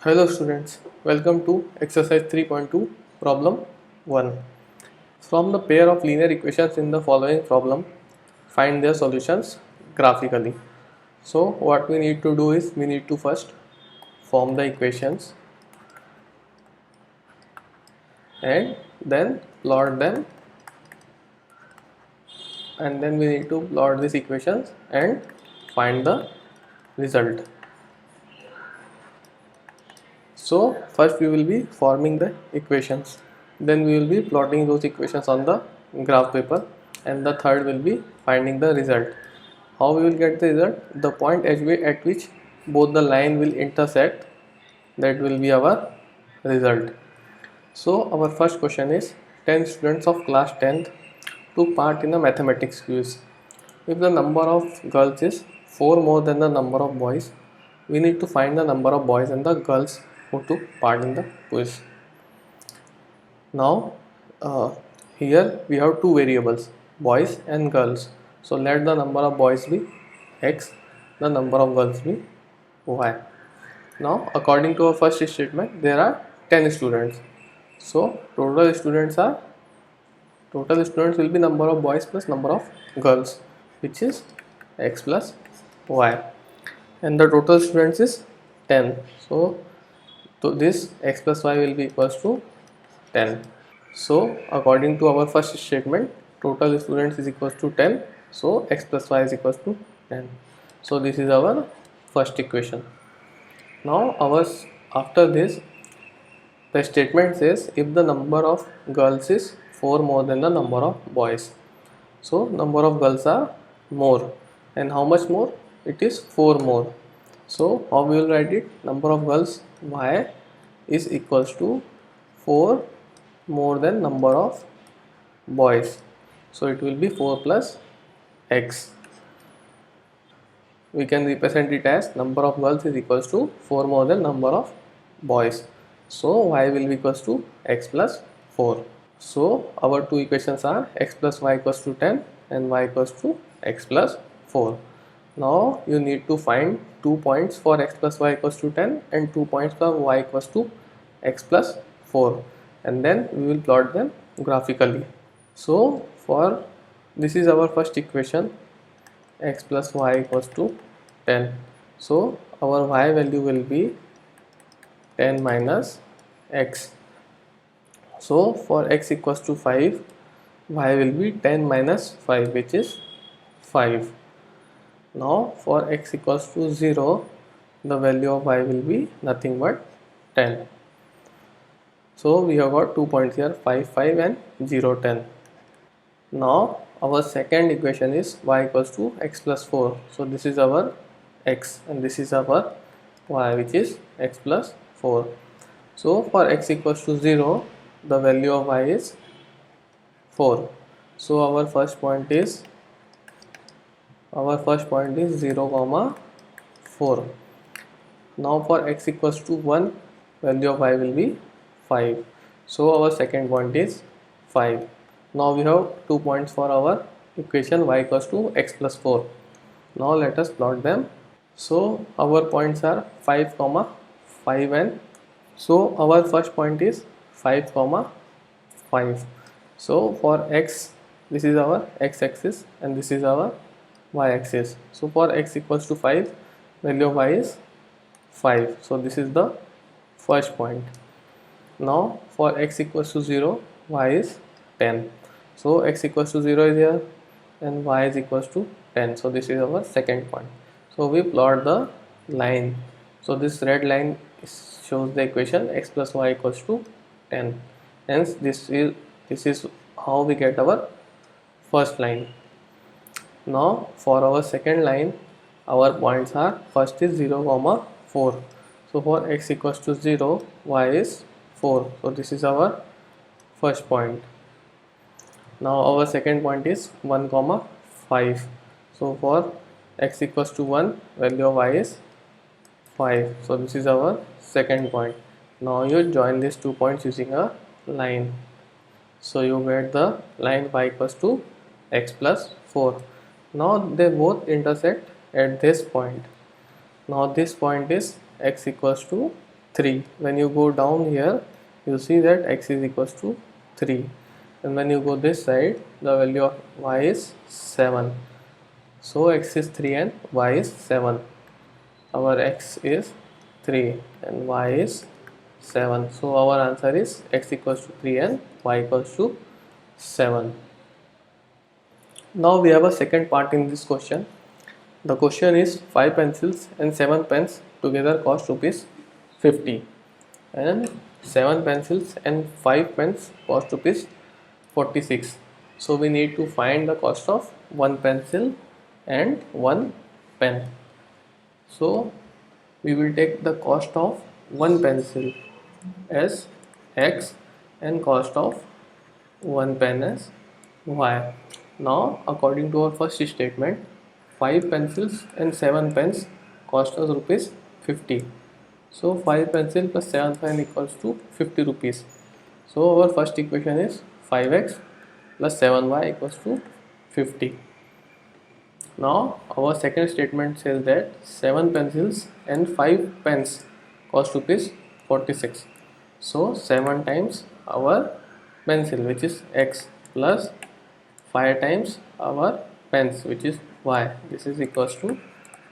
Hello students, welcome to exercise 3.2 problem 1. From the pair of linear equations in the following problem, find their solutions graphically. So what we need to do is we need to first form the equations and then plot them, and then we need to plot these equations and find the result. So first we will be forming the equations, then we will be plotting those equations on the graph paper, and the third will be finding the result. How we will get the result? The point at which both the line will intersect, that will be our result. So our first question is 10 students of class 10th took part in a mathematics quiz. If the number of girls is 4 more than the number of boys, we need to find the number of boys and the girls who took part in the quiz. Now here we have two variables, boys and girls. So let the number of boys be x, the number of girls be y. Now according to our first statement, there are 10 students. So total students will be number of boys plus number of girls, which is x plus y, and the total students is 10. So this x plus y will be equals to 10. So according to our first statement, total students is equals to 10. So x plus y is equals to 10. So this is our first equation. Now after this, the statement says if the number of girls is 4 more than the number of boys. So number of girls are more, and how much more? It is 4 more. So how we will write it? Number of girls y is equals to 4 more than number of boys. So it will be 4 plus x. We can represent it as number of girls is equals to 4 more than number of boys. So y will be equals to x plus 4. So our two equations are x plus y equals to 10 and y equals to x plus 4. Now you need to find 2 points for x plus y equals to 10 and 2 points for y equals to x plus 4, and then we will plot them graphically. So for this is our first equation, x plus y equals to 10. So our y value will be 10 minus x. So for x equals to 5, y will be 10 minus 5, which is 5. Now for x equals to 0, the value of y will be nothing but 10. So we have got 2 points here, 5, 5 and 0, 10. Now our second equation is y equals to x plus 4. So this is our x and this is our y, which is x plus 4. So for x equals to 0, the value of y is 4. So our first point is 0 comma 4. Now for x equals to 1, value of y will be 5. So our second point is 5. Now we have 2 points for our equation y equals to x plus 4. Now let us plot them. So our points are 5 comma 5, and so our first point is 5 comma 5. So for x, this is our x axis and this is our y axis. So for x equals to 5, value of y is 5. So this is the first point. Now for x equals to 0, y is 10. So x equals to 0 is here and y is equals to 10. So this is our second point. So we plot the line. So this red line shows the equation x plus y equals to 10. Hence this is how we get our first line. Now for our second line, our points are first is 0 comma 4. So for x equals to 0, y is 4. So this is our first point. Now our second point is 1 comma 5. So for x equals to 1, value of y is 5. So this is our second point. Now you join these 2 points using a line. So you get the line y equals to x plus 4. Now they both intersect at this point. Now this point is x equals to 3. When you go down here, you see that x is equals to 3, and when you go this side, the value of y is 7. So x is 3 and y is 7. Our x is 3 and y is 7. So our answer is x equals to 3 and y equals to 7. Now we have a second part in this question. The question is 5 pencils and 7 pens together cost rupees 50, and 7 pencils and 5 pens cost rupees 46. So we need to find the cost of one pencil and one pen. So we will take the cost of one pencil as x and cost of one pen as y. Now according to our first statement, 5 pencils and 7 pens cost us rupees 50. So 5 pencil plus 7 pen equals to 50 rupees. So our first equation is 5x plus 7y equals to 50. Now our second statement says that 7 pencils and 5 pens cost rupees 46. So 7 times our pencil, which is x, plus 5 times our pens, which is y. This is equals to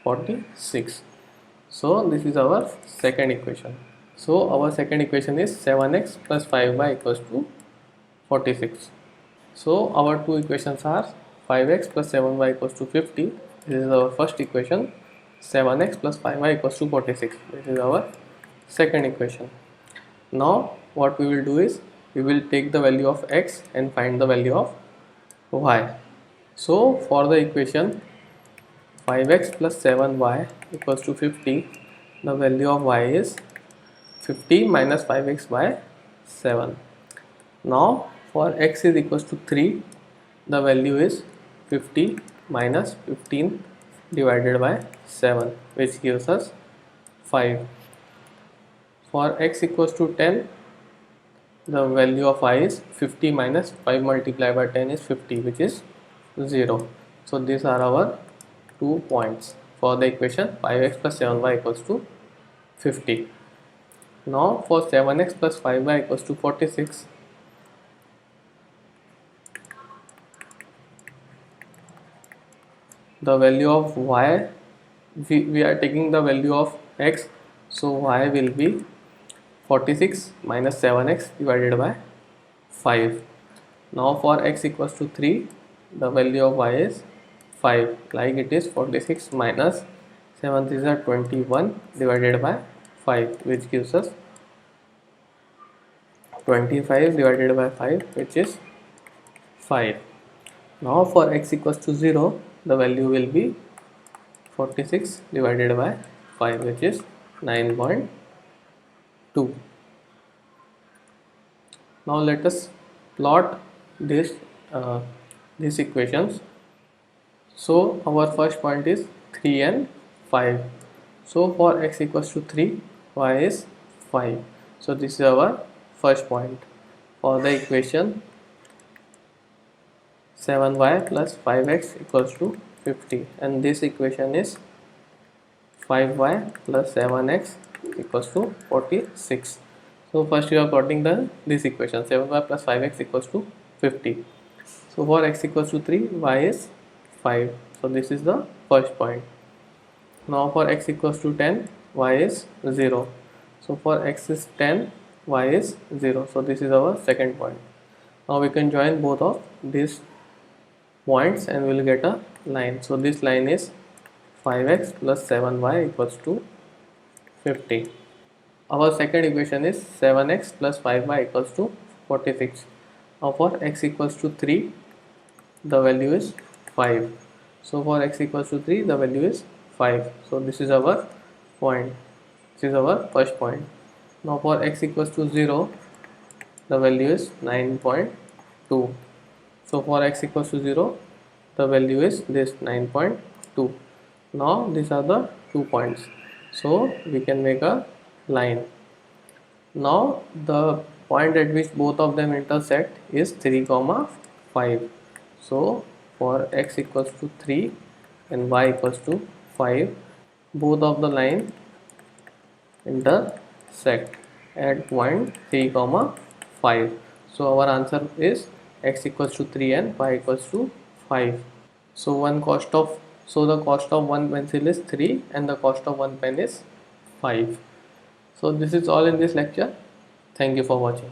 46. So this is our second equation. So our second equation is 7x plus 5y equals to 46. So our two equations are 5x plus 7y equals to 50. This is our first equation. 7x plus 5y equals to 46. This is our second equation. Now what we will do is we will take the value of x and find the value of y. So for the equation 5x plus 7y equals to 50, the value of y is 50 minus 5x by 7. Now for x is equals to 3, the value is 50 minus 15 divided by 7, which gives us 5. For x equals to 10, the value of y is 50 minus 5 multiplied by 10 is 50, which is 0. So these are our 2 points for the equation 5x plus 7y equals to 50. Now for 7x plus 5y equals to 46, the value of y, we are taking the value of x, so y will be 46 minus 7x divided by 5. Now for x equals to 3, the value of y is 5, like it is 46 minus 7 is 21 divided by 5, which gives us 25 divided by 5, which is 5. Now for x equals to 0, the value will be 46 divided by 5, which is 9.2. Now let us plot these equations. So our first point is 3 and 5. So for x equals to 3, y is 5. So this is our first point. For the equation 7y plus 5x equals to 50, and this equation is 5y plus 7x equals to 46. So first you are plotting this equation 7y plus 5x equals to 50. So for x equals to 3, y is 5. So this is the first point. Now for x equals to 10, y is 0. So for x is 10, y is 0. So this is our second point. Now we can join both of these points and we will get a line. So this line is 5x plus 7y equals to 50. Our second equation is 7x plus 5y equals to 46. Now for x equals to 3, the value is 5. So for x equals to 3, the value is 5. So this is our point. This is our first point. Now for x equals to 0, the value is 9.2. So for x equals to 0, the value is this 9.2. Now these are the 2 points. So we can make a line. Now the point at which both of them intersect is 3, 5. So for x equals to 3 and y equals to 5, both of the line intersect set at point 3 comma 5. So our answer is x equals to 3 and y equals to 5. So the cost of one pencil is 3 and the cost of one pen is 5. So this is all in this lecture. Thank you for watching.